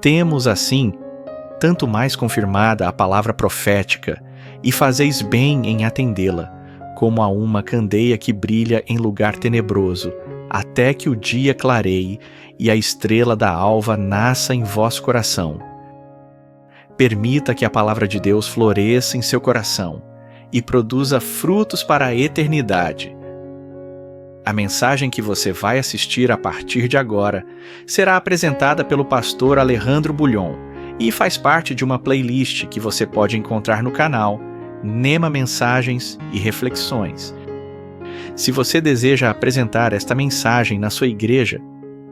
Temos, assim, tanto mais confirmada a palavra profética, e fazeis bem em atendê-la, como a uma candeia que brilha em lugar tenebroso, até que o dia clareie e a estrela da alva nasça em vosso coração. Permita que a palavra de Deus floresça em seu coração e produza frutos para a eternidade. A mensagem que você vai assistir a partir de agora será apresentada pelo pastor Alejandro Bulhon e faz parte de uma playlist que você pode encontrar no canal Nema Mensagens e Reflexões. Se você deseja apresentar esta mensagem na sua igreja,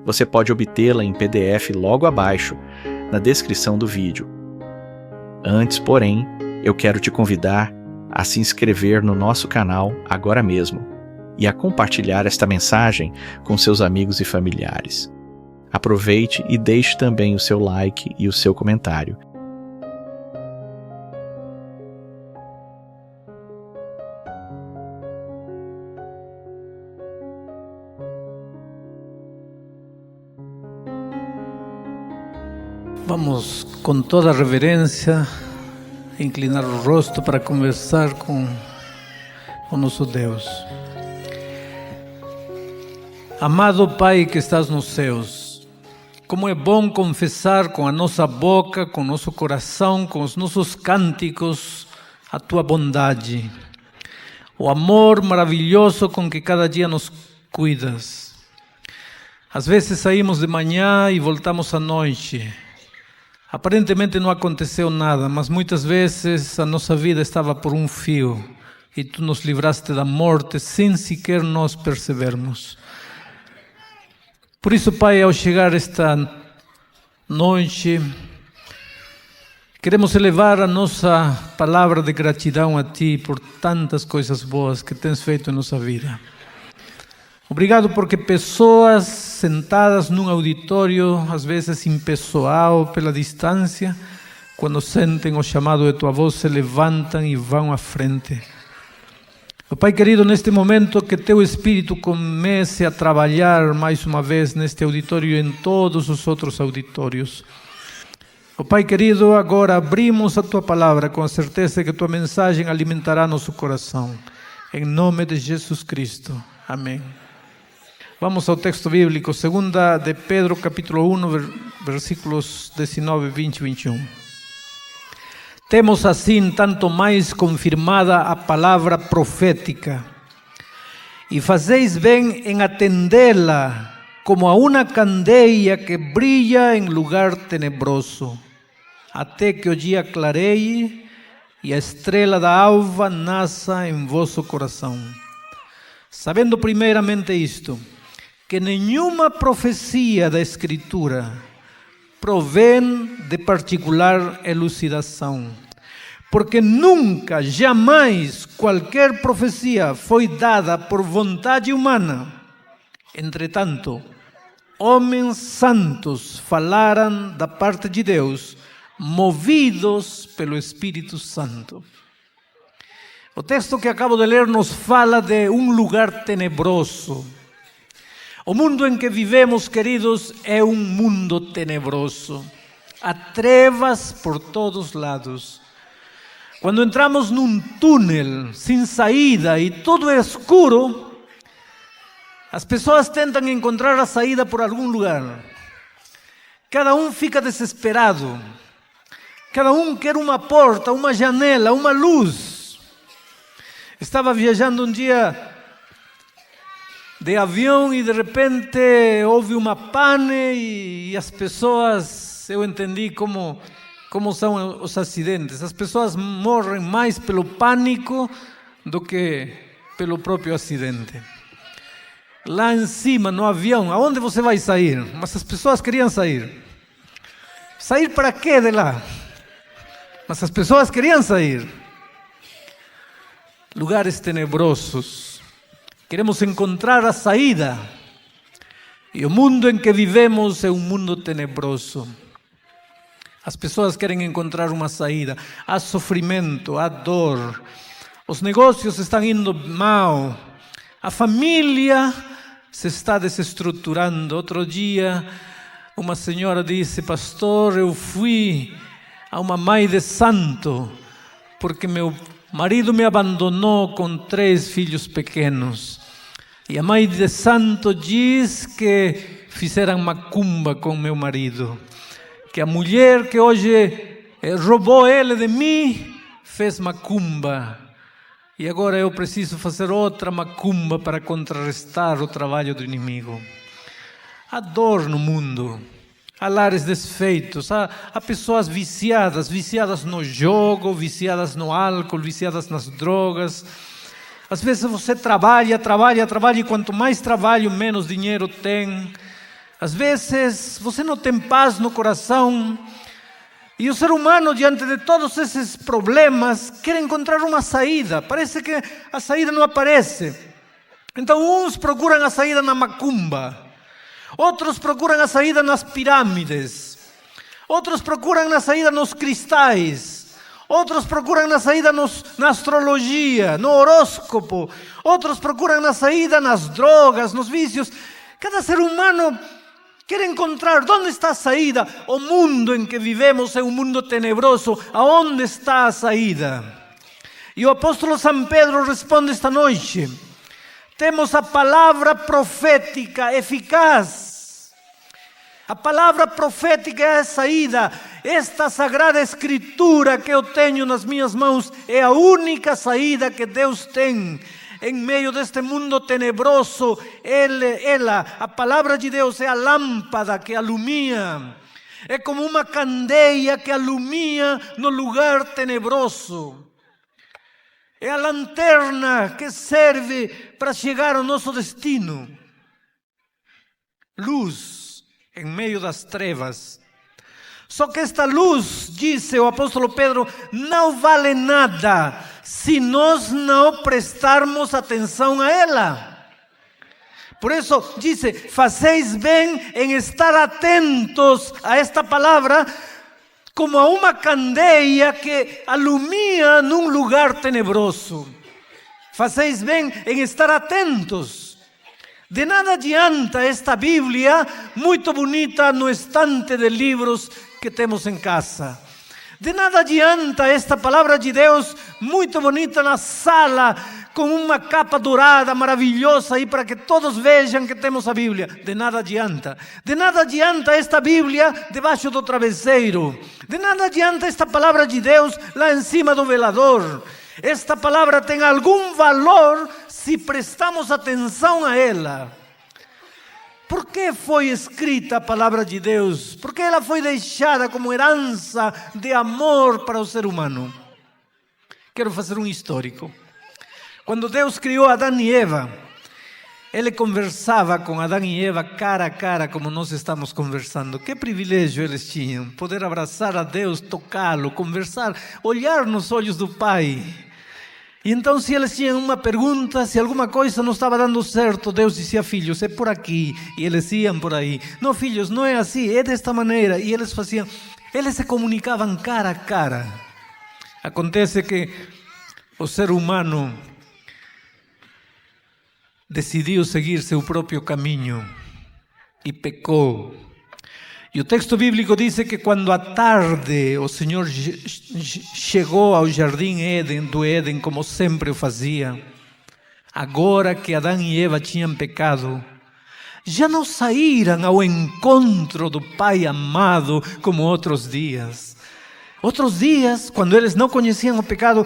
você pode obtê-la em PDF logo abaixo, na descrição do vídeo. Antes, porém, eu quero te convidar a se inscrever no nosso canal agora mesmo e a compartilhar esta mensagem com seus amigos e familiares. Aproveite e deixe também o seu like e o seu comentário. Vamos, com toda a reverência, inclinar o rosto para conversar com o nosso Deus. Amado Pai que estás nos céus, como é bom confessar com a nossa boca, com o nosso coração, com os nossos cânticos, a Tua bondade, o amor maravilhoso com que cada dia nos cuidas. Às vezes saímos de manhã e voltamos à noite. Aparentemente não aconteceu nada, mas muitas vezes a nossa vida estava por um fio e Tu nos livraste da morte sem sequer nós percebermos. Por isso, Pai, ao chegar esta noite, queremos elevar a nossa palavra de gratidão a Ti por tantas coisas boas que tens feito em nossa vida. Obrigado porque pessoas sentadas num auditório, às vezes impessoal pela distância, quando sentem o chamado de Tua voz, se levantam e vão à frente. Oh, Pai querido, neste momento que Teu Espírito comece a trabalhar mais uma vez neste auditório e em todos os outros auditórios. Oh, Pai querido, agora abrimos a Tua palavra com a certeza que Tua mensagem alimentará nosso coração. Em nome de Jesus Cristo. Amém. Vamos ao texto bíblico, 2 de Pedro, capítulo 1, versículos 19, 20 e 21. Temos assim tanto mais confirmada a palavra profética, e fazeis bem em atendê-la como a uma candeia que brilha em lugar tenebroso, até que o dia clareie e a estrela da alva nasça em vosso coração. Sabendo primeiramente isto, que nenhuma profecia da Escritura provém de particular elucidação, porque nunca, jamais, qualquer profecia foi dada por vontade humana. Entretanto, homens santos falaram da parte de Deus, movidos pelo Espírito Santo. O texto que acabo de ler nos fala de um lugar tenebroso. O mundo em que vivemos, queridos, é um mundo tenebroso. Há trevas por todos lados. Quando entramos num túnel sem saída e tudo é escuro, as pessoas tentam encontrar a saída por algum lugar. Cada um fica desesperado. Cada um quer uma porta, uma janela, uma luz. Estava viajando um dia de avião e de repente houve uma pane e as pessoas, eu entendi como são os acidentes. As pessoas morrem mais pelo pânico do que pelo próprio acidente. Lá em cima, no avião, aonde você vai sair? Mas as pessoas queriam sair. Sair para quê de lá? Mas as pessoas queriam sair. Lugares tenebrosos. Queremos encontrar a saída. E o mundo em que vivemos é um mundo tenebroso. As pessoas querem encontrar uma saída. Há sofrimento, há dor. Os negócios estão indo mal. A família se está desestruturando. Outro dia Uma senhora disse: pastor, eu fui a uma mãe de santo, porque meu marido me abandonou com 3 filhos pequenos. E a mãe de santo diz que fizeram macumba com meu marido, que a mulher que hoje roubou ele de mim fez macumba. E agora eu preciso fazer outra macumba para contrarrestar o trabalho do inimigo. Há dor no mundo, há lares desfeitos, há pessoas viciadas no jogo, viciadas no álcool, viciadas nas drogas. Às vezes você trabalha e quanto mais trabalho, menos dinheiro tem. Às vezes você não tem paz no coração. E o ser humano, diante de todos esses problemas, quer encontrar uma saída. Parece que a saída não aparece. Então uns procuram a saída na macumba, outros procuram a saída nas pirâmides, outros procuram a saída nos cristais, outros procuram a saída na astrologia, no horóscopo, outros procuram a saída nas drogas, nos vícios. Cada ser humano quer encontrar onde está a saída. O mundo em que vivemos é um mundo tenebroso. Aonde está a saída? E o apóstolo São Pedro responde esta noite: temos a palavra profética eficaz. A palavra profética é a saída. Esta sagrada escritura que eu tenho nas minhas mãos é a única saída que Deus tem. Em meio deste mundo tenebroso, a palavra de Deus é a lâmpada que alumia. É como uma candeia que alumia no lugar tenebroso. É a lanterna que serve para chegar ao nosso destino. Luz em meio das trevas. Só que esta luz, disse o apóstolo Pedro, não vale nada se nós não prestarmos atenção a ela. Por isso, disse, fazeis bem em estar atentos a esta palavra, como a uma candeia que alumia num lugar tenebroso. Fazeis bem em estar atentos. De nada adianta esta Bíblia, muito bonita no estante de livros que temos em casa. De nada adianta esta palavra de Deus, muito bonita na sala, com uma capa dourada maravilhosa aí para que todos vejam que temos a Bíblia. De nada adianta. De nada adianta esta Bíblia debaixo do travesseiro. De nada adianta esta palavra de Deus lá em cima do velador. Esta palavra tem algum valor se prestamos atenção a ela. Por que foi escrita a palavra de Deus? Por que ela foi deixada como herança de amor para o ser humano? Quero fazer um histórico. Quando Deus criou Adão e Eva, Ele conversava com Adão e Eva cara a cara, como nós estamos conversando. Que privilégio eles tinham, poder abraçar a Deus, tocá-lo, conversar, olhar nos olhos do Pai. E então, se eles tinham uma pergunta, se alguma coisa não estava dando certo, Deus dizia: filhos, é por aqui. E eles iam por aí. Não, filhos, não é assim, é desta maneira. E eles faziam, eles se comunicavam cara a cara. Acontece que o ser humano decidiu seguir seu próprio caminho e pecou. E o texto bíblico diz que quando à tarde o Senhor chegou ao jardim do Éden, como sempre o fazia, agora que Adão e Eva tinham pecado, já não saíram ao encontro do Pai amado como outros dias. Outros dias, quando eles não conheciam o pecado,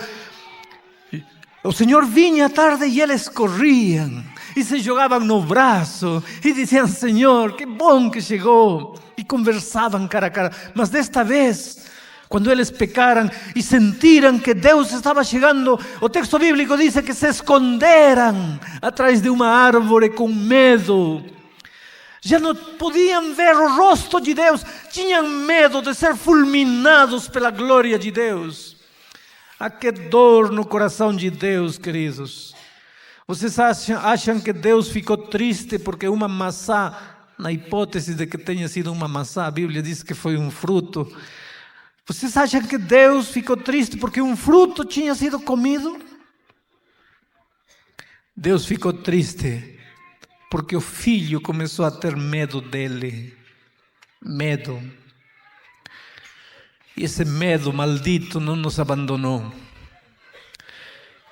o Senhor vinha à tarde e eles corriam e se jogavam no braço e diziam: Senhor, que bom que chegou. E conversavam cara a cara. Mas desta vez, quando eles pecaram e sentiram que Deus estava chegando, o texto bíblico diz que se esconderam atrás de uma árvore com medo. Já não podiam ver o rosto de Deus, tinham medo de ser fulminados pela glória de Deus. Ah, que dor no coração de Deus, queridos. Vocês acham que Deus ficou triste porque uma maçã, na hipótese de que tenha sido uma maçã, a Bíblia diz que foi um fruto. Vocês acham que Deus ficou triste porque um fruto tinha sido comido? Deus ficou triste porque o filho começou a ter medo dele. Medo. E esse medo maldito não nos abandonou.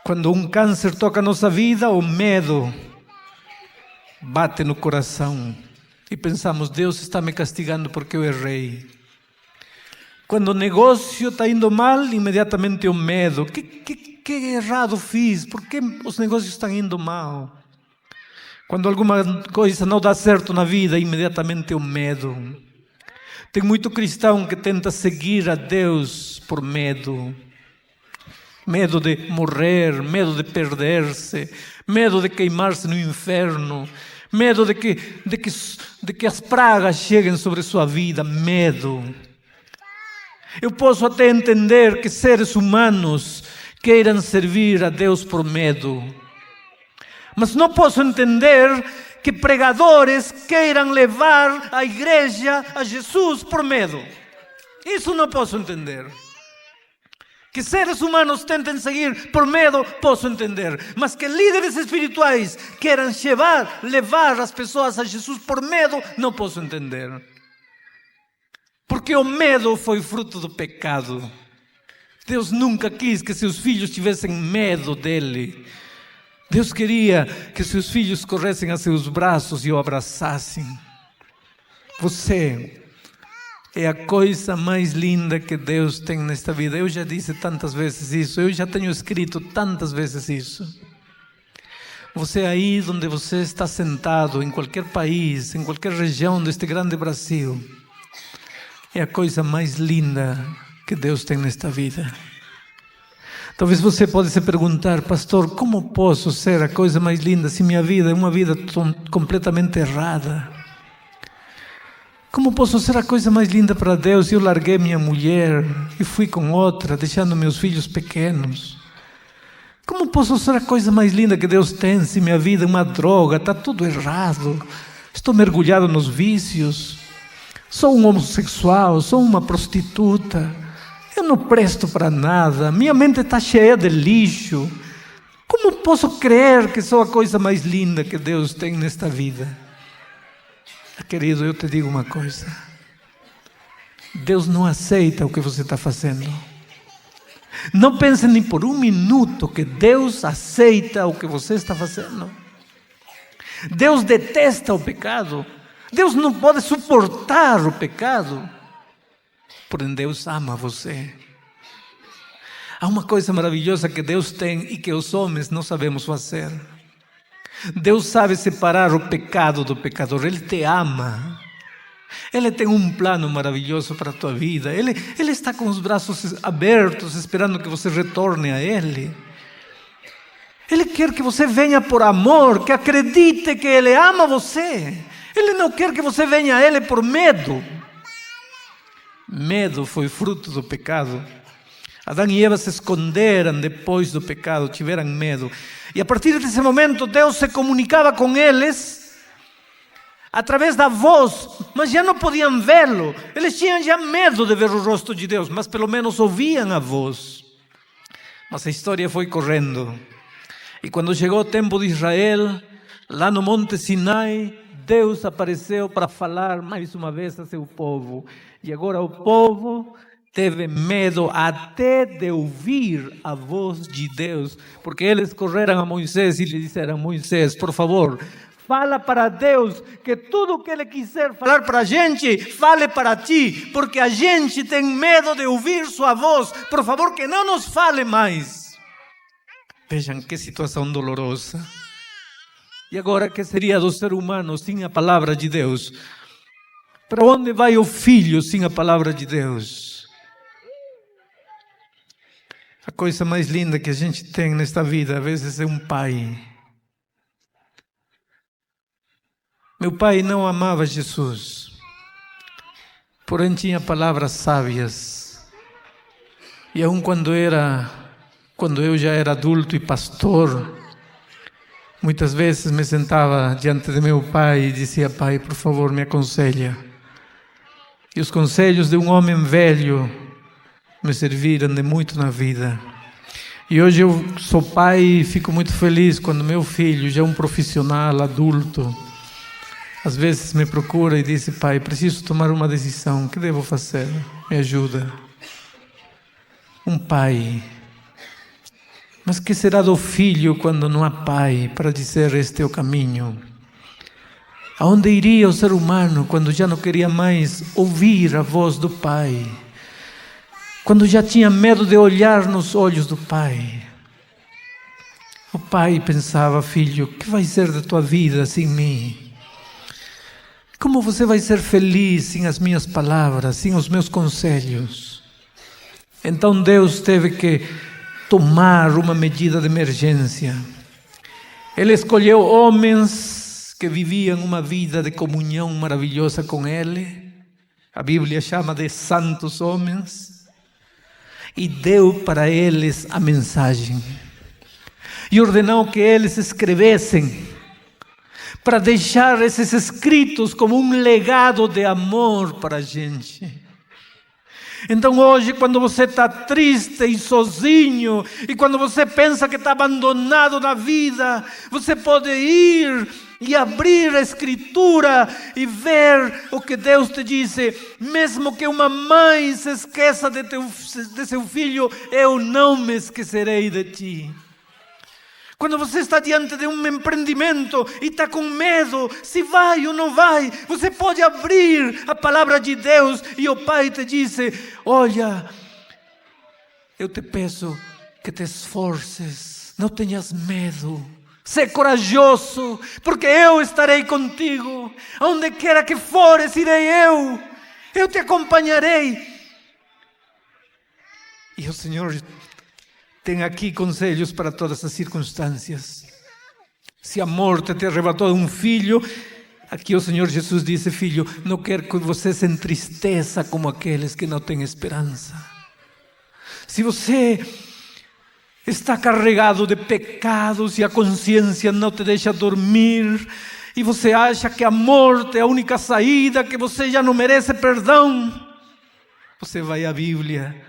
Quando um câncer toca a nossa vida, o medo bate no coração. E pensamos, Deus está me castigando porque eu errei. Quando o negócio está indo mal, imediatamente o medo. Que errado fiz? Por que os negócios estão indo mal? Quando alguma coisa não dá certo na vida, imediatamente o medo. Tem muito cristão que tenta seguir a Deus por medo. Medo de morrer, medo de perder-se, medo de queimar-se no inferno, medo de que as pragas cheguem sobre sua vida, medo. Eu posso até entender que seres humanos queiram servir a Deus por medo, mas não posso entender que pregadores queiram levar a igreja a Jesus por medo. Isso não posso entender. Que seres humanos tentem seguir por medo, posso entender. Mas que líderes espirituais queiram levar as pessoas a Jesus por medo, não posso entender. Porque o medo foi fruto do pecado. Deus nunca quis que seus filhos tivessem medo dele. Deus queria que seus filhos corressem a seus braços e o abraçassem. Você é a coisa mais linda que Deus tem nesta vida. Eu já disse tantas vezes isso. Eu já tenho escrito tantas vezes isso. Você aí onde você está sentado, em qualquer país, em qualquer região deste grande Brasil, é a coisa mais linda que Deus tem nesta vida. Talvez você pode se perguntar, pastor, como posso ser a coisa mais linda se minha vida é uma vida completamente errada? Como posso ser a coisa mais linda para Deus? Eu larguei minha mulher e fui com outra, deixando meus filhos pequenos. Como posso ser a coisa mais linda que Deus tem se minha vida é uma droga? Está tudo errado. Estou mergulhado nos vícios. Sou um homossexual, sou uma prostituta. Eu não presto para nada. Minha mente está cheia de lixo. Como posso crer que sou a coisa mais linda que Deus tem nesta vida? Querido, eu te digo uma coisa. Deus não aceita o que você está fazendo. Não pense nem por um minuto que Deus aceita o que você está fazendo. Deus detesta o pecado. Deus não pode suportar o pecado. Porém, Deus ama você. Há uma coisa maravilhosa que Deus tem e que os homens não sabemos fazer. Deus sabe separar o pecado do pecador. Ele te ama. Ele tem um plano maravilhoso para a tua vida. Ele está com os braços abertos, esperando que você retorne a Ele. Ele quer que você venha por amor, que acredite que Ele ama você. Ele não quer que você venha a Ele por medo. Medo foi fruto do pecado. Adão e Eva se esconderam depois do pecado, tiveram medo. E a partir desse momento, Deus se comunicava com eles através da voz, mas já não podiam vê-lo. Eles tinham já medo de ver o rosto de Deus, mas pelo menos ouviam a voz. Mas a história foi correndo. E quando chegou o tempo de Israel, lá no Monte Sinai, Deus apareceu para falar mais uma vez a seu povo. E agora o povo teve medo até de ouvir a voz de Deus, porque eles correram a Moisés e lhe disseram: Moisés, por favor, fala para Deus que tudo o que Ele quiser falar para a gente, fale para ti, porque a gente tem medo de ouvir sua voz. Por favor, que não nos fale mais. Vejam que situação dolorosa. E agora, que seria do ser humano sem a palavra de Deus? Para onde vai o filho sem a palavra de Deus? A coisa mais linda que a gente tem nesta vida, às vezes, é um pai. Meu pai não amava Jesus, porém tinha palavras sábias. E aun quando eu já era adulto e pastor, muitas vezes me sentava diante de meu pai e dizia: Pai, por favor, me aconselha. E os conselhos de um homem velho me serviram de muito na vida. E hoje eu sou pai e fico muito feliz quando meu filho, já é um profissional adulto, às vezes me procura e diz: pai, preciso tomar uma decisão, o que devo fazer? Me ajuda. Um pai. Mas que será do filho quando não há pai para dizer: este é o caminho? Aonde iria o ser humano quando já não queria mais ouvir a voz do pai? Quando já tinha medo de olhar nos olhos do pai? O pai pensava: filho, o que vai ser da tua vida sem mim? Como você vai ser feliz sem as minhas palavras, sem os meus conselhos? Então Deus teve que tomar uma medida de emergência. Ele escolheu homens que viviam uma vida de comunhão maravilhosa com Ele. A Bíblia chama de santos homens. E deu para eles a mensagem. E ordenou que eles escrevessem, para deixar esses escritos como um legado de amor para a gente. Então hoje, quando você está triste e sozinho, e quando você pensa que está abandonado na vida, você pode ir e abrir a Escritura e ver o que Deus te disse. Mesmo que uma mãe se esqueça de seu filho, eu não me esquecerei de ti. Quando você está diante de um empreendimento e está com medo, se vai ou não vai, você pode abrir a palavra de Deus e o Pai te disse: olha, eu te peço que te esforces, não tenhas medo, sê corajoso, porque eu estarei contigo. Onde quer que fores, irei eu te acompanharei. E o Senhor tem aqui conselhos para todas as circunstâncias. Se a morte te arrebatou de um filho, aqui o Senhor Jesus disse: filho, não quero que você se entristeça como aqueles que não têm esperança. Se você está carregado de pecados e a consciência não te deixa dormir, e você acha que a morte é a única saída, que você já não merece perdão, você vai à Bíblia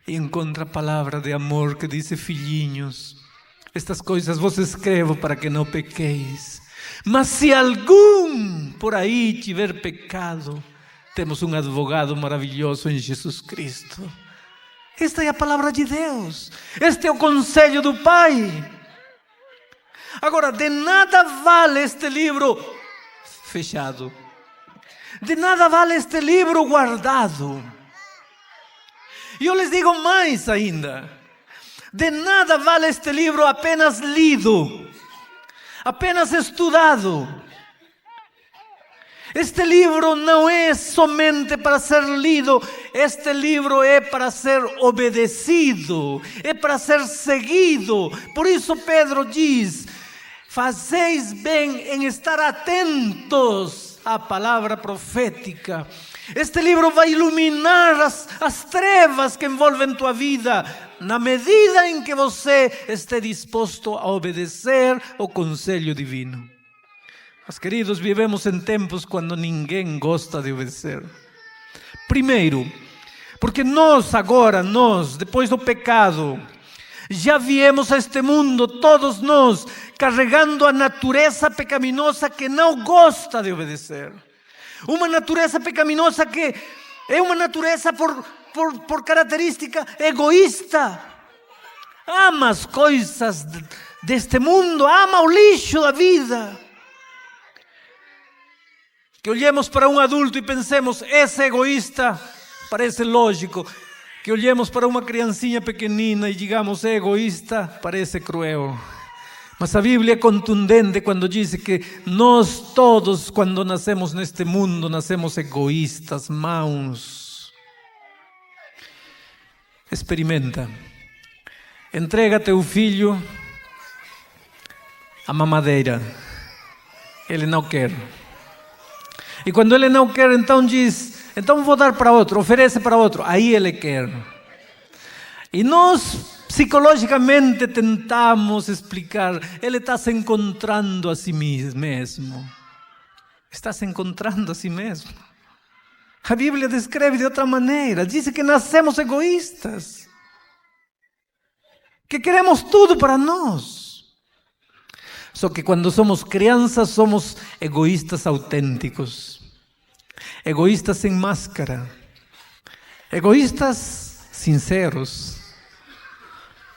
e encontra a palavra de amor que diz: filhinhos, estas coisas vos escrevo para que não pequeis. Mas se algum por aí tiver pecado, temos um advogado maravilhoso em Jesus Cristo. Esta é a palavra de Deus. Este é o conselho do Pai. Agora, de nada vale este livro fechado. De nada vale este livro guardado. E eu lhes digo mais ainda: de nada vale este livro apenas lido, apenas estudado. Este livro não é somente para ser lido, este livro é para ser obedecido, é para ser seguido. Por isso Pedro diz: fazeis bem em estar atentos à palavra profética. Este livro vai iluminar as trevas que envolvem tua vida, na medida em que você esteja disposto a obedecer o conselho divino. Mas, queridos, vivemos em tempos quando ninguém gosta de obedecer. Primeiro, porque nós, depois do pecado, já viemos a este mundo, todos nós, carregando a natureza pecaminosa que não gosta de obedecer. Uma natureza pecaminosa que é uma natureza por característica egoísta. Ama as coisas deste mundo, ama o lixo da vida. Que olhemos para um adulto e pensemos: esse é egoísta, parece lógico. Que olhemos para uma criancinha pequenina e digamos: é egoísta, parece cruel. Mas a Bíblia é contundente quando diz que nós todos, quando nascemos neste mundo, nascemos egoístas, maus. Experimenta. Entrega teu filho à mamadeira. Ele não quer. E quando ele não quer, então diz: então vou dar para outro, oferece para outro. Aí ele quer. E nós psicologicamente tentamos explicar: ele está se encontrando a si mesmo. Está se encontrando a si mesmo. A Bíblia descreve de outra maneira. Diz que nascemos egoístas, que queremos tudo para nós. Só que quando somos crianças, somos egoístas autênticos. Egoístas sem máscara. Egoístas sinceros.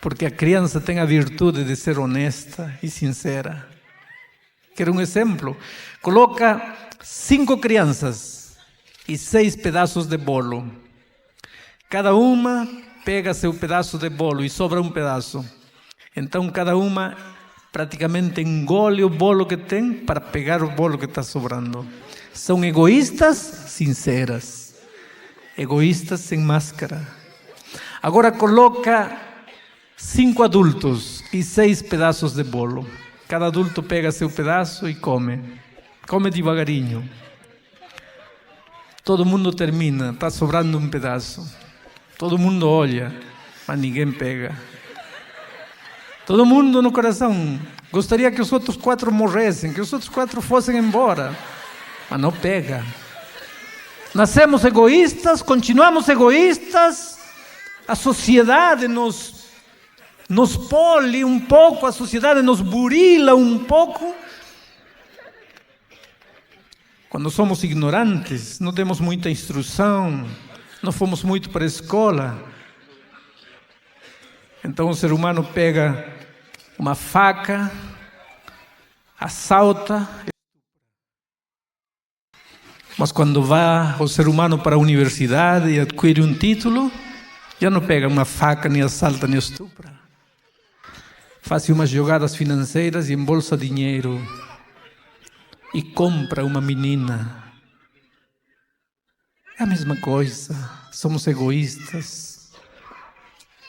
Porque a criança tem a virtude de ser honesta e sincera. Quero um exemplo. Coloca 5 crianças e 6 pedaços de bolo. Cada uma pega seu pedaço de bolo e sobra um pedaço. Então cada uma praticamente engole o bolo que tem para pegar o bolo que está sobrando. São egoístas sinceras. Egoístas sem máscara. Agora coloca 5 adultos e 6 pedaços de bolo. Cada adulto pega seu pedaço e come. Come devagarinho. Todo mundo termina, está sobrando um pedaço. Todo mundo olha, mas ninguém pega. Todo mundo no coração gostaria que os outros 4 morressem, que os outros 4 fossem embora, mas não pega. Nascemos egoístas, continuamos egoístas, a sociedade nos pole um pouco, a sociedade nos burila um pouco. Quando somos ignorantes, não temos muita instrução, não fomos muito para a escola. Então o ser humano pega uma faca, assalta. Mas quando vai o ser humano para a universidade e adquire um título, já não pega uma faca, nem assalta, nem estupra. Faz umas jogadas financeiras e embolsa dinheiro e compra uma menina. É a mesma coisa, somos egoístas.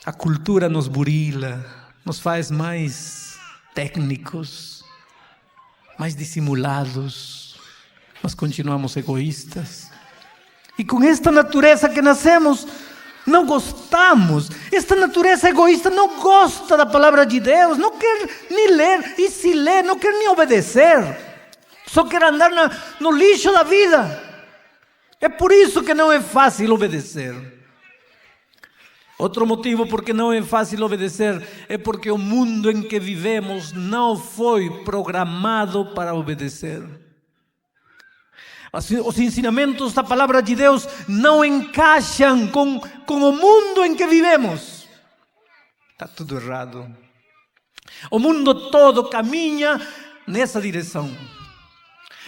A cultura nos burila, nos faz mais técnicos, mais dissimulados, mas continuamos egoístas. E com esta natureza que nascemos, não gostamos. Esta natureza egoísta não gosta da palavra de Deus, não quer nem ler, e se lê, não quer nem obedecer. Só quer andar no lixo da vida. É por isso que não é fácil obedecer. Outro motivo porque não é fácil obedecer é porque o mundo em que vivemos não foi programado para obedecer. Os ensinamentos da palavra de Deus não encaixam com o mundo em que vivemos. Está tudo errado. O mundo todo caminha nessa direção.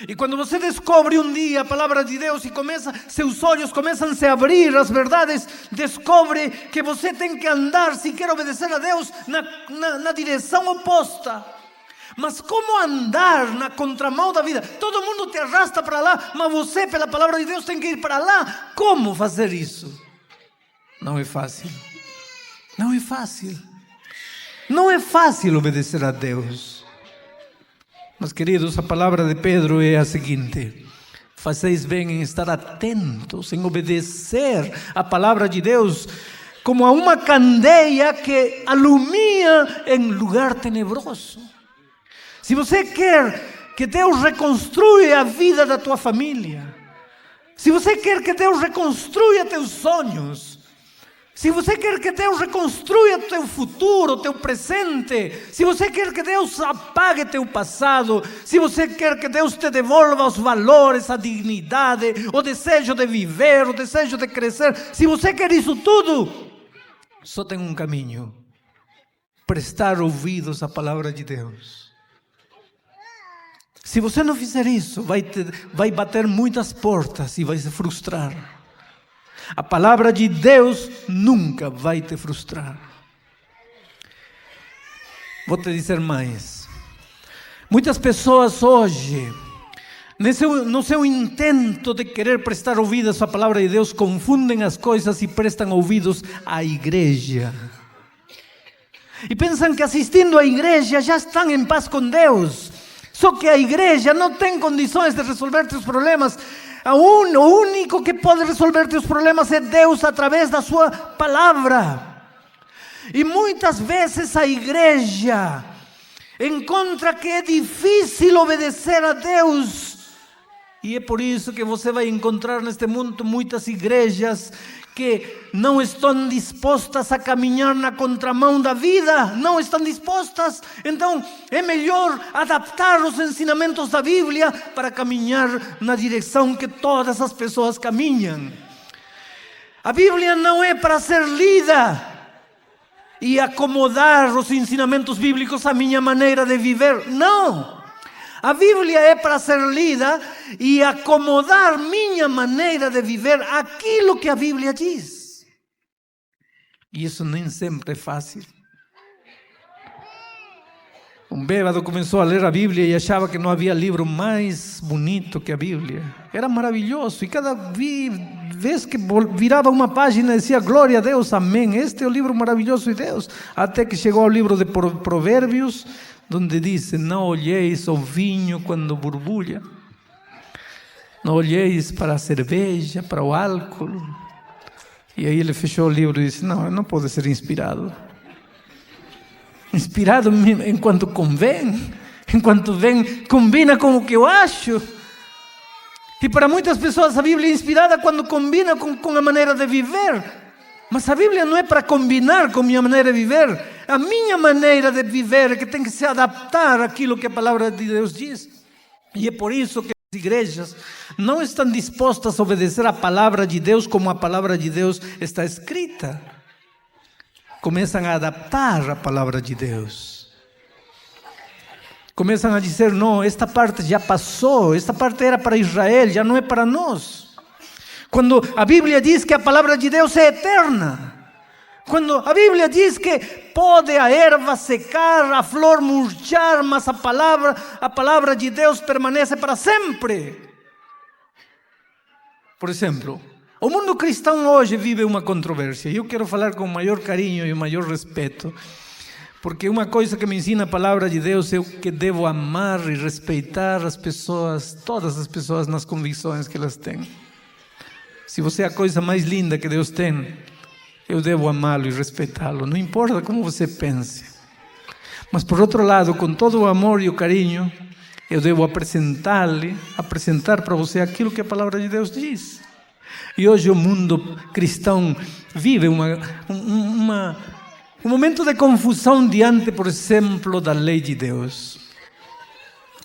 E quando você descobre um dia a palavra de Deus e seus olhos começam a se abrir às verdades, descobre que você tem que andar, se quer obedecer a Deus, na direção oposta. Mas como andar na contramão da vida? Todo mundo te arrasta para lá, mas você, pela palavra de Deus, tem que ir para lá. Como fazer isso? Não é fácil. Não é fácil. Não é fácil obedecer a Deus. Mas, queridos, a palavra de Pedro é a seguinte: fazeis bem em estar atentos, em obedecer a palavra de Deus, como a uma candeia que alumia em lugar tenebroso. Se você quer que Deus reconstrua a vida da tua família, se você quer que Deus reconstrua teus sonhos, se você quer que Deus reconstrua teu futuro, teu presente, se você quer que Deus apague teu passado, se você quer que Deus te devolva os valores, a dignidade, o desejo de viver, o desejo de crescer, se você quer isso tudo, só tem um caminho: prestar ouvidos à palavra de Deus. Se você não fizer isso, vai bater muitas portas e vai se frustrar. A palavra de Deus nunca vai te frustrar. Vou te dizer mais. Muitas pessoas hoje, no seu intento de querer prestar ouvidos à palavra de Deus, confundem as coisas e prestam ouvidos à igreja. E pensam que assistindo à igreja já estão em paz com Deus. Só que a igreja não tem condições de resolver teus problemas. O único que pode resolver teus problemas é Deus através da sua palavra. E muitas vezes a igreja encontra que é difícil obedecer a Deus E é por isso que você vai encontrar neste mundo muitas igrejas que não estão dispostas a caminhar na contramão da vida, não estão dispostas. Então é melhor adaptar os ensinamentos da Bíblia para caminhar na direção que todas as pessoas caminham. A Bíblia não é para ser lida e acomodar os ensinamentos bíblicos à minha maneira de viver, não. A Bíblia é para ser lida e acomodar minha maneira de viver aquilo que a Bíblia diz. E isso nem sempre é fácil. Um bêbado começou a ler a Bíblia e achava que não havia livro mais bonito que a Bíblia. Era maravilhoso. E cada vez que virava uma página dizia: glória a Deus, amém. Este é o livro maravilhoso de Deus. Até que chegou ao livro de Provérbios, onde diz: não olheis o vinho quando borbulha, não olheis para a cerveja, para o álcool. E aí ele fechou o livro e disse: não pode ser inspirado. Inspirado enquanto convém, enquanto vem, combina com o que eu acho. E para muitas pessoas a Bíblia é inspirada quando combina com a maneira de viver. Mas a Bíblia não é para combinar com a minha maneira de viver. A minha maneira de viver é que tem que se adaptar àquilo que a palavra de Deus diz. E é por isso que as igrejas não estão dispostas a obedecer a palavra de Deus como a palavra de Deus está escrita. Começam a adaptar a palavra de Deus. Começam a dizer: não, esta parte já passou, esta parte era para Israel, já não é para nós. Quando a Bíblia diz que a palavra de Deus é eterna, quando a Bíblia diz que pode a erva secar, a flor murchar, mas a palavra de Deus permanece para sempre. Por exemplo, o mundo cristão hoje vive uma controvérsia. Eu quero falar com o maior carinho e o maior respeito, porque uma coisa que me ensina a palavra de Deus é que devo amar e respeitar as pessoas, todas as pessoas, nas convicções que elas têm. Se você é a coisa mais linda que Deus tem, eu devo amá-lo e respeitá-lo, não importa como você pense. Mas por outro lado, com todo o amor e o carinho, eu devo apresentar para você aquilo que a palavra de Deus diz. E hoje o mundo cristão vive um momento de confusão diante, por exemplo, da lei de Deus.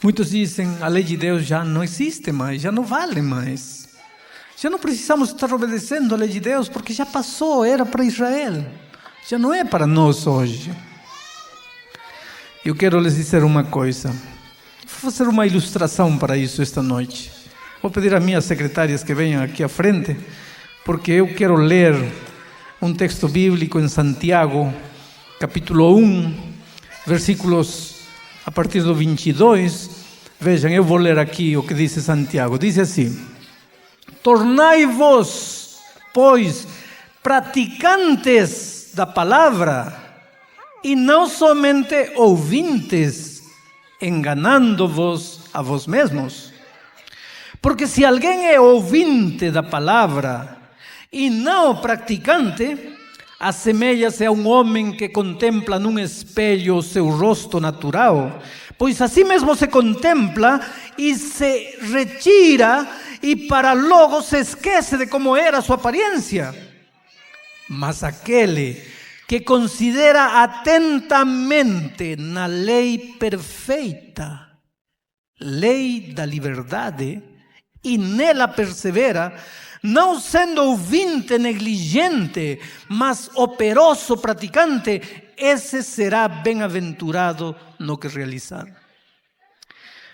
Muitos dizem: a lei de Deus já não existe mais, já não vale mais. Já não precisamos estar obedecendo a lei de Deus, porque já passou, era para Israel. Já não é para nós hoje. Eu quero lhes dizer uma coisa. Vou fazer uma ilustração para isso esta noite. Vou pedir às minhas secretárias que venham aqui à frente, porque eu quero ler um texto bíblico em Santiago, capítulo 1, versículos a partir do 22. Vejam, eu vou ler aqui o que diz Santiago. Diz assim: tornai-vos, pois, praticantes da palavra, e não somente ouvintes, enganando-vos a vós mesmos. Porque se alguém é ouvinte da palavra e não praticante, assemelha-se a um homem que contempla num espelho o seu rosto natural, pois assim mesmo se contempla e se retira, e para logo se esquece de como era sua aparência. Mas aquele que considera atentamente na lei perfeita, lei da liberdade, e nela persevera, não sendo ouvinte negligente, mas operoso praticante, esse será bem-aventurado no que realizar.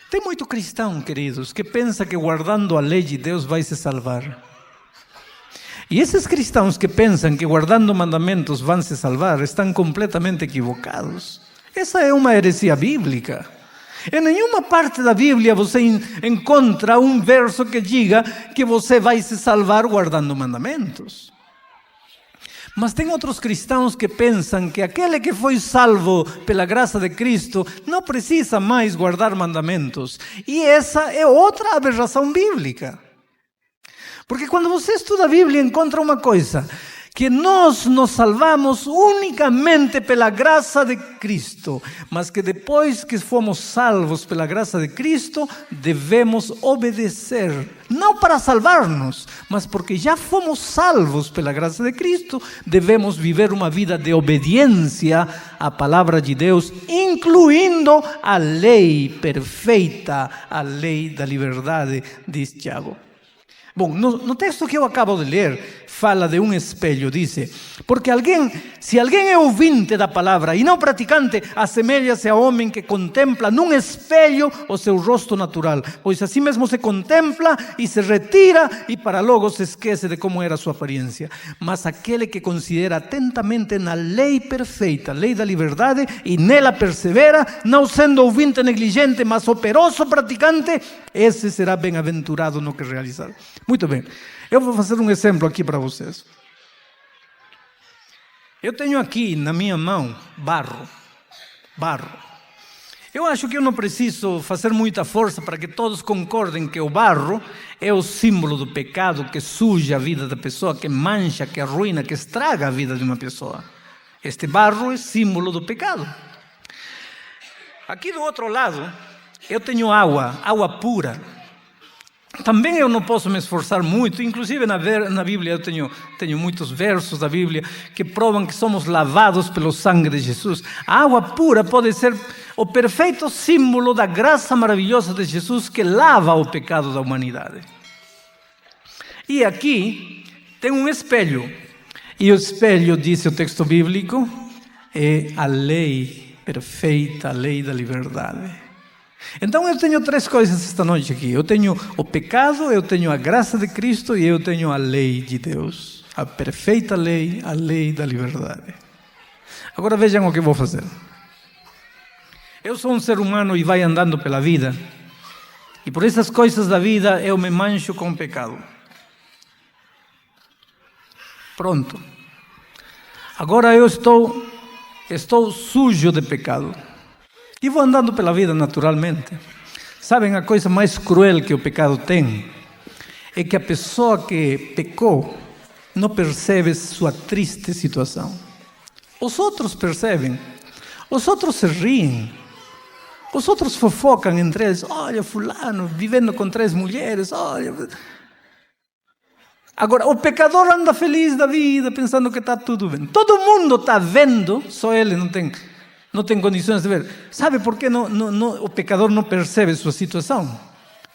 Tem muito cristão, queridos, que pensa que guardando a lei de Deus vai se salvar. E esses cristãos que pensam que guardando mandamentos vão se salvar, estão completamente equivocados. Essa é uma heresia bíblica. Em nenhuma parte da Bíblia você encontra um verso que diga que você vai se salvar guardando mandamentos. Mas tem outros cristãos que pensam que aquele que foi salvo pela graça de Cristo não precisa mais guardar mandamentos. E essa é outra aberração bíblica. Porque quando você estuda a Bíblia, encontra uma coisa, que nós nos salvamos unicamente pela graça de Cristo, mas que depois que fomos salvos pela graça de Cristo, devemos obedecer, não para salvar-nos, mas porque já fomos salvos pela graça de Cristo, devemos viver uma vida de obediência à palavra de Deus, incluindo a lei perfeita, a lei da liberdade, diz Tiago. Bom, no texto que eu acabo de ler, fala de um espelho, diz: porque se alguém é ouvinte da palavra e não praticante, assemelha-se a homem que contempla num espelho o seu rosto natural, pois assim mesmo se contempla e se retira e para logo se esquece de como era sua aparência. Mas aquele que considera atentamente na lei perfeita, lei da liberdade, e nela persevera, não sendo ouvinte negligente, mas operoso praticante, esse será bem-aventurado no que realizar. Muito bem, eu vou fazer um exemplo aqui para vocês. Eu tenho aqui na minha mão barro. Eu acho que eu não preciso fazer muita força para que todos concordem que o barro é o símbolo do pecado que suja a vida da pessoa, que mancha, que arruina, que estraga a vida de uma pessoa. Este barro é símbolo do pecado. Aqui do outro lado, eu tenho água pura. Também eu não posso me esforçar muito, inclusive na Bíblia eu tenho muitos versos da Bíblia que provam que somos lavados pelo sangue de Jesus. A água pura pode ser o perfeito símbolo da graça maravilhosa de Jesus que lava o pecado da humanidade. E aqui tem um espelho, e o espelho, diz o texto bíblico, é a lei perfeita, a lei da liberdade. Então eu tenho três coisas esta noite aqui. Eu tenho o pecado, eu tenho a graça de Cristo e eu tenho a lei de Deus. A perfeita lei, a lei da liberdade. Agora vejam o que eu vou fazer. Eu sou um ser humano e vai andando pela vida. E por essas coisas da vida eu me mancho com o pecado. Pronto. Agora eu estou sujo de pecado. E vou andando pela vida naturalmente. Sabem, a coisa mais cruel que o pecado tem é que a pessoa que pecou não percebe sua triste situação. Os outros percebem. Os outros se riem. Os outros fofocam entre eles. Olha, fulano, vivendo com 3 mulheres. Olha. Agora, o pecador anda feliz da vida, pensando que está tudo bem. Todo mundo está vendo, só ele não tem condições de ver. Sabe por que o pecador não percebe sua situação?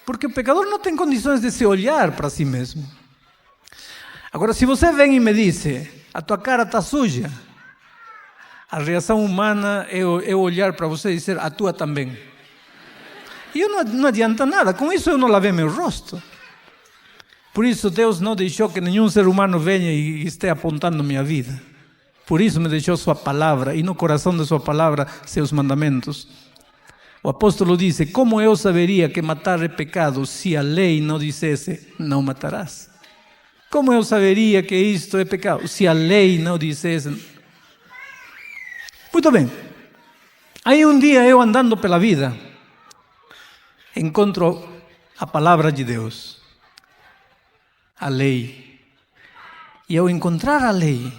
Porque o pecador não tem condições de se olhar para si mesmo. Agora, se você vem e me diz, a tua cara está suja, a reação humana é olhar para você e dizer, a tua também. E não adianta nada, com isso eu não lavei meu rosto. Por isso Deus não deixou que nenhum ser humano venha e esteja apontando minha vida. Por isso me deixou sua palavra, e no coração de sua palavra, seus mandamentos. O apóstolo disse, como eu saberia que matar é pecado, se a lei não dissesse, não matarás? Como eu saberia que isto é pecado, se a lei não dissesse? Muito bem. Aí um dia eu andando pela vida, encontro a palavra de Deus, a lei. E ao encontrar a lei,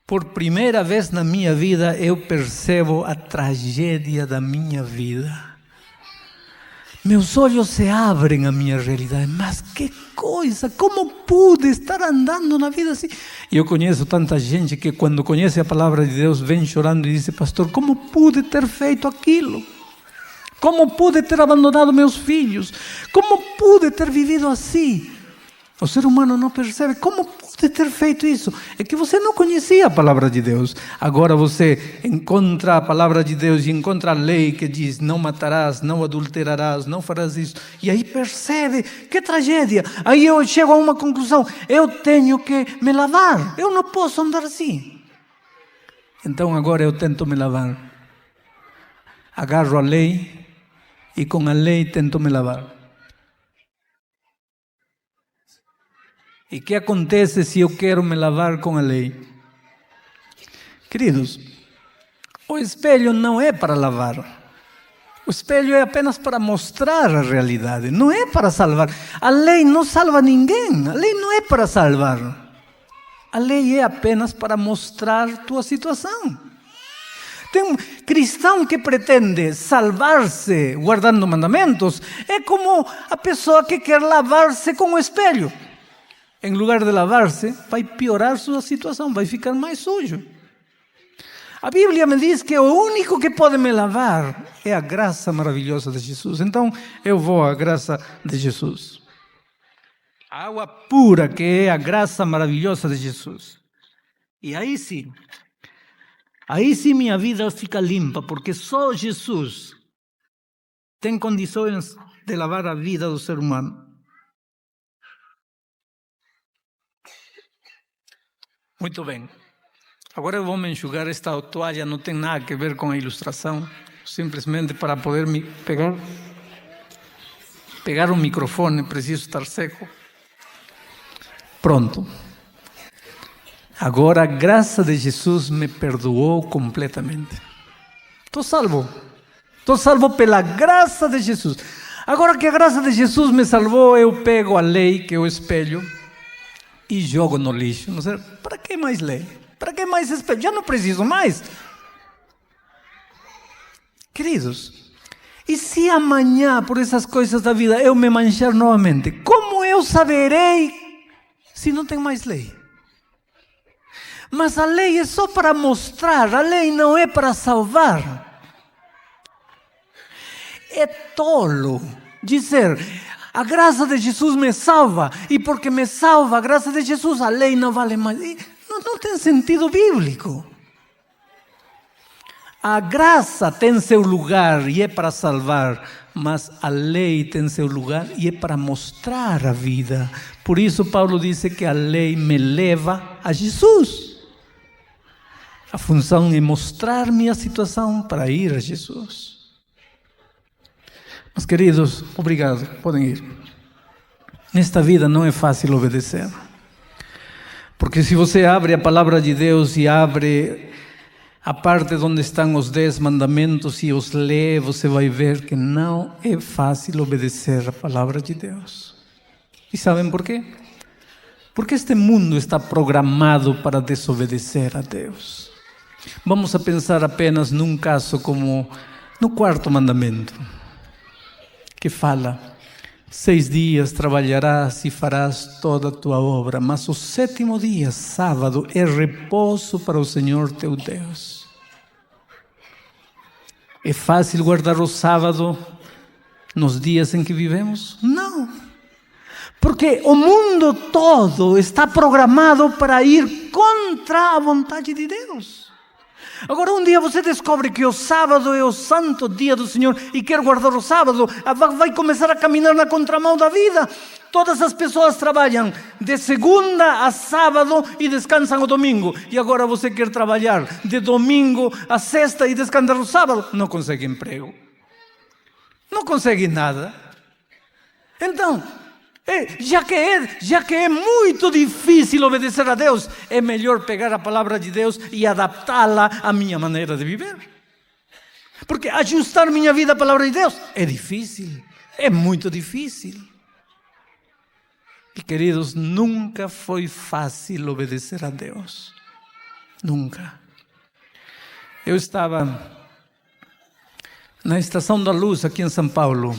por primeira vez na minha vida, eu percebo a tragédia da minha vida. Meus olhos se abrem à minha realidade. Mas que coisa! Como pude estar andando na vida assim? E eu conheço tanta gente que quando conhece a palavra de Deus, vem chorando e diz, pastor, como pude ter feito aquilo? Como pude ter abandonado meus filhos? Como pude ter vivido assim? O ser humano não percebe como pude ter feito isso. É que você não conhecia a palavra de Deus. Agora você encontra a palavra de Deus e encontra a lei que diz não matarás, não adulterarás, não farás isso. E aí percebe, que tragédia. Aí eu chego a uma conclusão, eu tenho que me lavar. Eu não posso andar assim. Então agora eu tento me lavar. Agarro a lei e com a lei tento me lavar. E o que acontece se eu quero me lavar com a lei? Queridos, o espelho não é para lavar. O espelho é apenas para mostrar a realidade, não é para salvar. A lei não salva ninguém, a lei não é para salvar. A lei é apenas para mostrar tua situação. Tem um cristão que pretende salvar-se guardando mandamentos. É como a pessoa que quer lavar-se com o espelho. Em lugar de lavar-se, vai piorar sua situação, vai ficar mais sujo. A Bíblia me diz que o único que pode me lavar é a graça maravilhosa de Jesus. Então, eu vou à graça de Jesus. A água pura, que é a graça maravilhosa de Jesus. E aí sim minha vida fica limpa, porque só Jesus tem condições de lavar a vida do ser humano. Muito bem. Agora eu vou me enxugar esta toalha, não tem nada a ver com a ilustração, simplesmente para poder me pegar o microfone, preciso estar seco. Pronto. Agora a graça de Jesus me perdoou completamente. Estou salvo pela graça de Jesus. Agora que a graça de Jesus me salvou, eu pego a lei, que é o espelho, e jogo no lixo. Não sei, para que mais lei? Para que mais espelho? Já não preciso mais. Queridos, e se amanhã, por essas coisas da vida, eu me manchar novamente, como eu saberei se não tem mais lei? Mas a lei é só para mostrar, a lei não é para salvar. É tolo dizer, a graça de Jesus me salva, e porque me salva a graça de Jesus, a lei não vale mais. Não tem sentido bíblico. A graça tem seu lugar e é para salvar, mas a lei tem seu lugar e é para mostrar a vida. Por isso Paulo diz que a lei me leva a Jesus. A função é mostrar minha situação para ir a Jesus. Mas queridos, obrigado, podem ir. Nesta vida não é fácil obedecer. Porque se você abre a palavra de Deus e abre a parte onde estão os 10 mandamentos e os lê, você vai ver que não é fácil obedecer a palavra de Deus. E sabem por quê? Porque este mundo está programado para desobedecer a Deus. Vamos a pensar apenas num caso como no 4º mandamento, que fala: 6 dias trabalharás e farás toda a tua obra, mas o 7º dia, sábado, é repouso para o Senhor teu Deus. É fácil guardar o sábado nos dias em que vivemos? Não. Porque o mundo todo está programado para ir contra a vontade de Deus. Agora, um dia você descobre que o sábado é o santo dia do Senhor e quer guardar o sábado, vai começar a caminhar na contramão da vida. Todas as pessoas trabalham de segunda a sábado e descansam o domingo. E agora você quer trabalhar de domingo a sexta e descansar o sábado. Não consegue emprego. Não consegue nada. Então, já que é muito difícil obedecer a Deus, é melhor pegar a palavra de Deus e adaptá-la à minha maneira de viver. Porque ajustar minha vida à palavra de Deus é difícil, é muito difícil. E queridos, nunca foi fácil obedecer a Deus. Nunca. Eu estava na Estação da Luz aqui em São Paulo.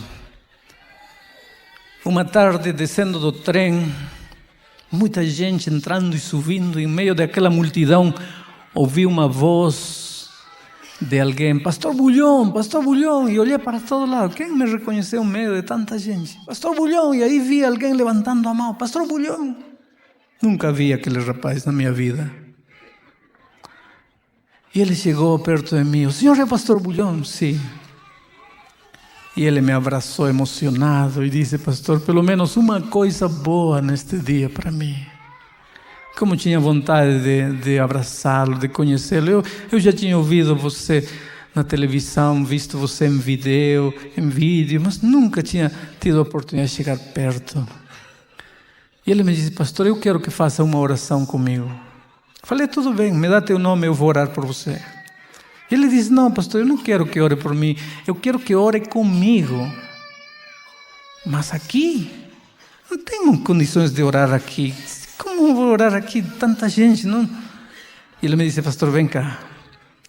Uma tarde, descendo do trem, muita gente entrando e subindo, em meio daquela multidão, ouvi uma voz de alguém: Pastor Bulhão, e olhei para todo lado. Quem me reconheceu no meio de tanta gente? Pastor Bulhão, e aí vi alguém levantando a mão: Pastor Bulhão. Nunca vi aquele rapaz na minha vida. E ele chegou perto de mim: O senhor é Pastor Bulhão? Sim. E ele me abraçou emocionado e disse: Pastor, pelo menos uma coisa boa neste dia para mim. Como tinha vontade de abraçá-lo, de conhecê-lo. Eu já tinha ouvido você na televisão, visto você em vídeo, mas nunca tinha tido a oportunidade de chegar perto. E ele me disse: Pastor, eu quero que faça uma oração comigo. Falei: tudo bem, me dá teu nome, eu vou orar por você. Ele disse: não, pastor, eu não quero que ore por mim, eu quero que ore comigo. Mas aqui, não tenho condições de orar aqui. como vou orar aqui? Tanta gente, não? E ele me disse, pastor, vem cá.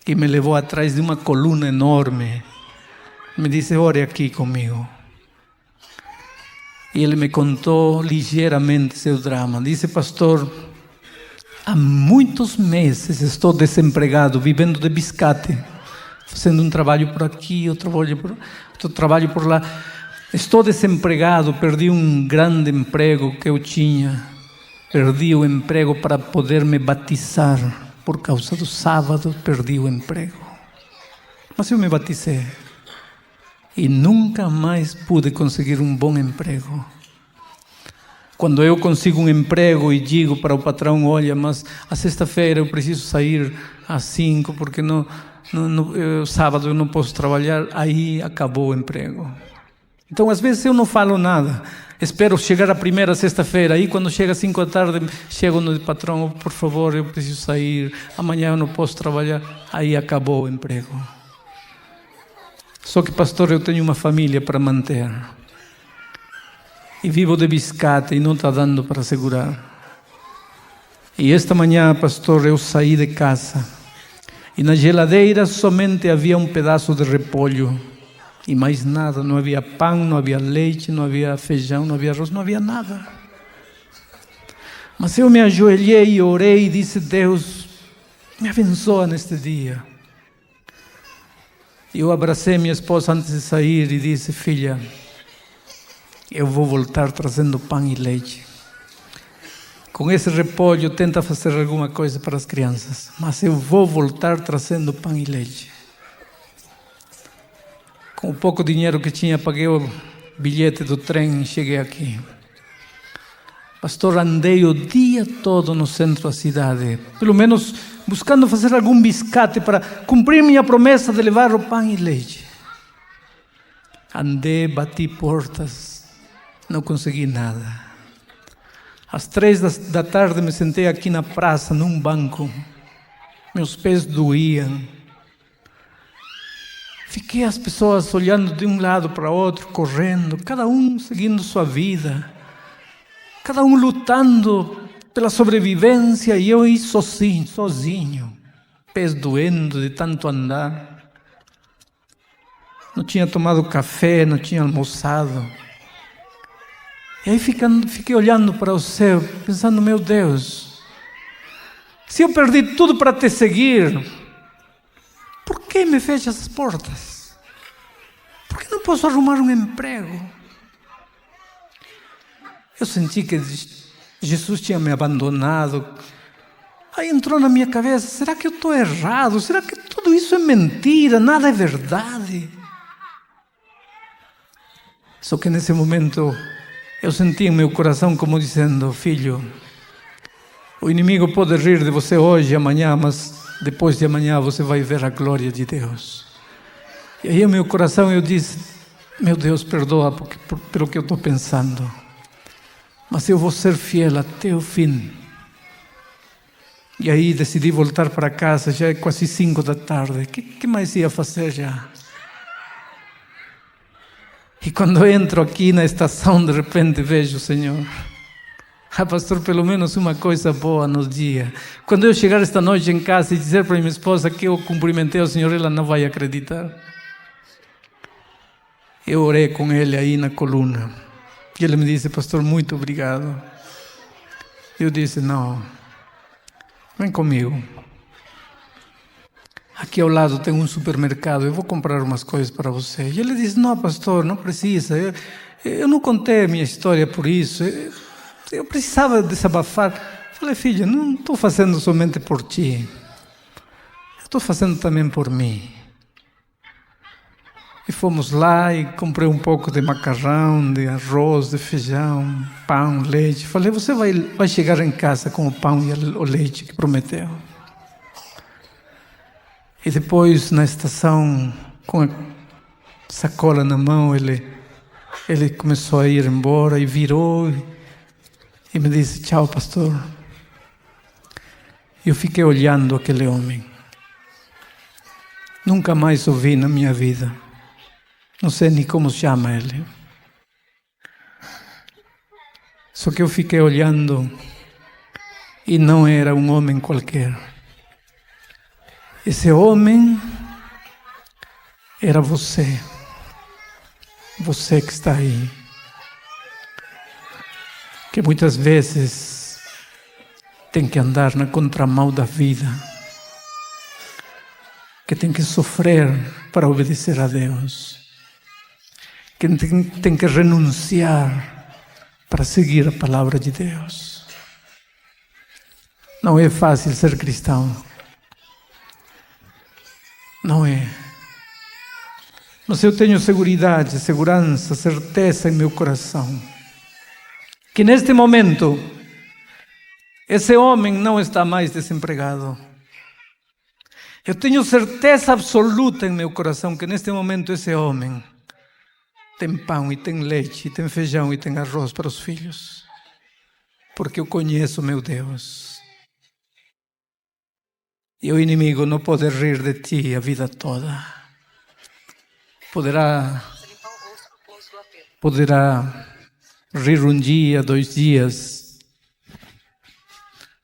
E me levou atrás de uma coluna enorme. Me disse, ore aqui comigo. E ele me contou ligeiramente seu drama. Disse, pastor, há muitos meses estou desempregado, vivendo de biscate, fazendo um trabalho por aqui, outro trabalho por lá. Estou desempregado, perdi um grande emprego que eu tinha. Perdi o emprego para poder me batizar. Por causa do sábado, perdi o emprego. Mas eu me batizei. E nunca mais pude conseguir um bom emprego. Quando eu consigo um emprego e digo para o patrão, olha, mas a sexta-feira eu preciso sair às 5, porque sábado eu não posso trabalhar, aí acabou o emprego. Então, às vezes eu não falo nada. Espero chegar a primeira sexta-feira. Aí, quando chega às 5 da tarde, chego no patrão, por favor, eu preciso sair. Amanhã eu não posso trabalhar. Aí acabou o emprego. Só que, pastor, eu tenho uma família para manter. E vivo de biscate e não está dando para segurar. E esta manhã, pastor, eu saí de casa. E na geladeira somente havia um pedaço de repolho. E mais nada, não havia pão, não havia leite, não havia feijão, não havia arroz, não havia nada. Mas eu me ajoelhei e orei e disse, Deus, me abençoa neste dia. Eu abracei minha esposa antes de sair e disse, filha, eu vou voltar trazendo pão e leite. Com esse repolho, tenta fazer alguma coisa para as crianças, mas eu vou voltar trazendo pão e leite. Com o pouco dinheiro que tinha, paguei o bilhete do trem e cheguei aqui. Pastor, andei o dia todo no centro da cidade, pelo menos buscando fazer algum biscate para cumprir minha promessa de levar o pão e leite. Andei, bati portas, não consegui nada. Às 3 da tarde me sentei aqui na praça, num banco. Meus pés doíam. Fiquei as pessoas olhando de um lado para outro, correndo, cada um seguindo sua vida, cada um lutando pela sobrevivência e eu aí sozinho, pés doendo de tanto andar. Não tinha tomado café, não tinha almoçado. E aí fiquei olhando para o céu, pensando, meu Deus, se eu perdi tudo para te seguir, por que me fecha as portas? Por que não posso arrumar um emprego? Eu senti que Jesus tinha me abandonado. Aí entrou na minha cabeça, será que eu estou errado? Será que tudo isso é mentira? Nada é verdade? Só que nesse momento eu senti em meu coração como dizendo, filho, o inimigo pode rir de você hoje e amanhã, mas depois de amanhã você vai ver a glória de Deus. E aí, no meu coração, eu disse, meu Deus, perdoa pelo que eu estou pensando, mas eu vou ser fiel até o fim. E aí decidi voltar para casa, já é quase 5 da tarde. O que mais ia fazer já? E quando entro aqui na estação, de repente vejo o Senhor. Pastor, pelo menos uma coisa boa no dia. Quando eu chegar esta noite em casa e dizer para minha esposa que eu cumprimentei o Senhor, ela não vai acreditar. Eu orei com ele aí na coluna. E ele me disse, pastor, muito obrigado. Eu disse, não, vem comigo. Aqui ao lado tem um supermercado, eu vou comprar umas coisas para você. E ele disse, não, pastor, não precisa. Eu não contei a minha história por isso. Eu precisava desabafar. Falei, filha, não estou fazendo somente por ti. Eu estou fazendo também por mim. E fomos lá e comprei um pouco de macarrão, de arroz, de feijão, pão, leite. Falei, você vai chegar em casa com o pão e o leite que prometeu. E depois, na estação, com a sacola na mão, ele começou a ir embora e virou e me disse, tchau, pastor. Eu fiquei olhando aquele homem. Nunca mais o vi na minha vida. Não sei nem como se chama ele. Só que eu fiquei olhando E não era um homem qualquer. Esse homem era você. Você que está aí. Que muitas vezes tem que andar na contramão da vida. Que tem que sofrer para obedecer a Deus. Que tem que renunciar para seguir a palavra de Deus. Não é fácil ser cristão. Não é. Mas eu tenho segurança, certeza em meu coração. Que neste momento, esse homem não está mais desempregado. Eu tenho certeza absoluta em meu coração que neste momento esse homem tem pão e tem leite, e tem feijão e tem arroz para os filhos. Porque eu conheço meu Deus. E o inimigo não pode rir de ti a vida toda. Poderá rir um dia, 2 dias,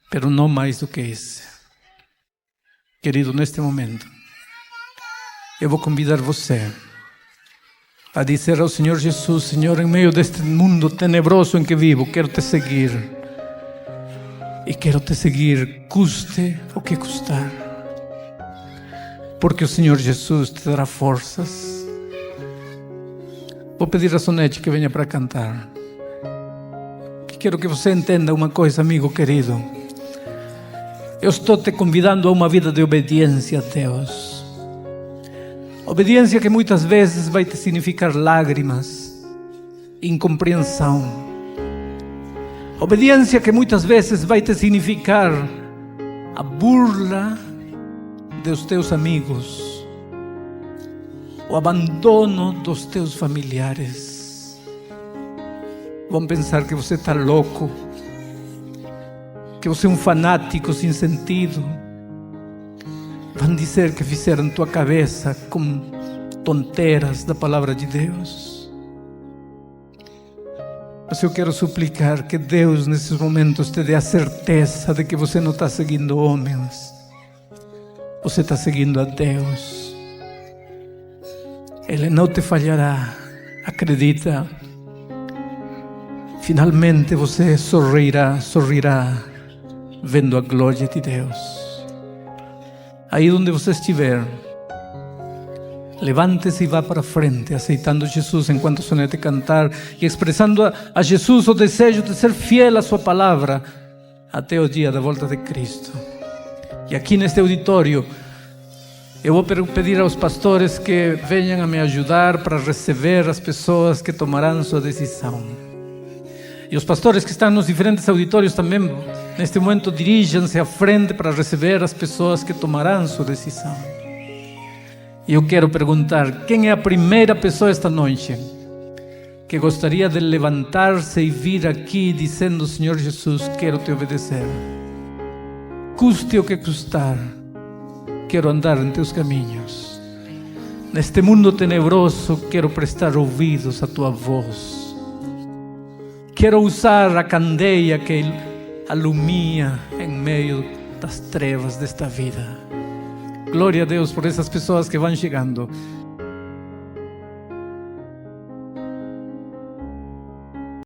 pero não mais do que esse. Querido, neste momento, eu vou convidar você a dizer ao Senhor Jesus: Senhor, em meio deste mundo tenebroso em que vivo, quero te seguir. E quero te seguir, custe o que custar. Porque o Senhor Jesus te dará forças. Vou pedir a Sonete que venha para cantar. Quero que você entenda uma coisa, amigo querido. Eu estou te convidando a uma vida de obediência a Deus. Obediência que muitas vezes vai te significar lágrimas, incompreensão. Obediência que muitas vezes vai te significar a burla dos teus amigos, o abandono dos teus familiares. Vão pensar que você está louco, que você é um fanático sem sentido. Vão dizer que fizeram tua cabeça com tonteiras da palavra de Deus. Mas eu quero suplicar que Deus nesses momentos te dê a certeza de que você não está seguindo homens. Você está seguindo a Deus. Ele não te falhará. Acredita. Finalmente você sorrirá vendo a glória de Deus. Aí onde você estiver, levante-se e vá para frente, aceitando Jesus enquanto a Sonete cantar e expressando a Jesus o desejo de ser fiel à sua palavra até o dia da volta de Cristo. E aqui neste auditório, eu vou pedir aos pastores que venham a me ajudar para receber as pessoas que tomarão sua decisão. E os pastores que estão nos diferentes auditórios também, neste momento, dirijam-se à frente para receber as pessoas que tomarão sua decisão. E eu quero perguntar, quem é a primeira pessoa esta noite que gostaria de levantar-se e vir aqui dizendo: Senhor Jesus, quero te obedecer. Custe o que custar, quero andar em teus caminhos. Neste mundo tenebroso, quero prestar ouvidos à tua voz. Quero usar a candeia que alumia em meio das trevas desta vida. Glória a Deus por essas pessoas que vão chegando.